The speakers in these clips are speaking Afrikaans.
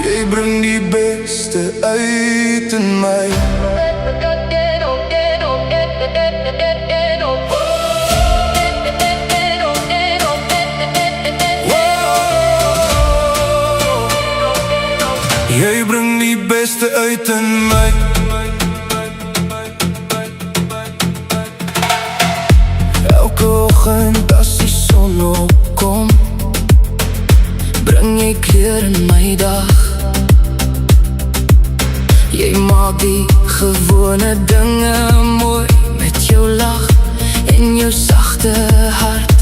Jy bring die beste uit in my. Jy bring die beste uit in my. Elke oggend as die son opkom, bring jy kleur in my dag. Jy maak die gewone dinge mooi met jou lach en jou sagte hart.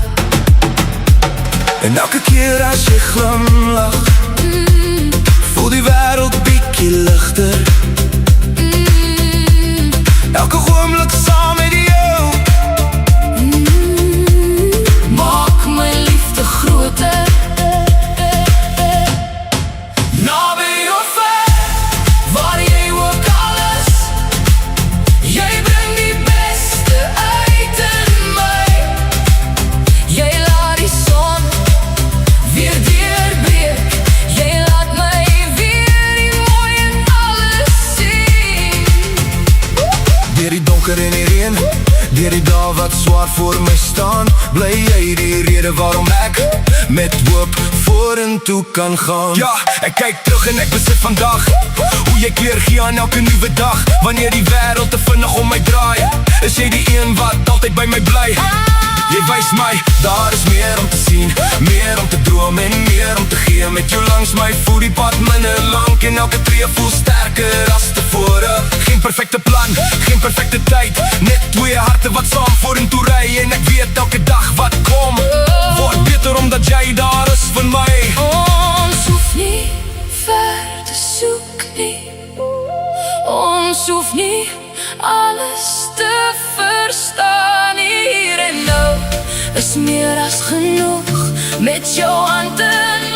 En elke keer as jy glimlach, voel die wêreld bietjie ligter. Elke oomblik saam met jou maak my liefde groter. Naby of ver, waar jy ook al is, jy bring die beste uit in my. Jy laat die son weer deurbreek, jy laat my weer die mooi en alles sien. Deur die donker en die reën, deur die dae wat swaar voor my staan, bly jy die rede waarom ek met hoop vorentoe kan gaan. Ja, ek kyk terug en ek besef vandag hoe jy kleur gee aan elke nuwe dag. Wanneer die wêreld te vinnig om my draai, is jy die een wat altyd by my bly. Jy wys my, daar is meer om te sien, meer om te droom en meer om te gee. Met jou langs my voel die pad minder lank en elke tree voel sterker as tevore. Geen perfecte plan, geen perfecte tyd, net twee harte wat saam vorentoe ry. En ek weet elke dag wat kom, word beter omdat jy daar is vir my. Ons hoef nie ver te soek nie, ons hoef nie alles te verstaan. Hier en nou is meer as genoeg met jou hand in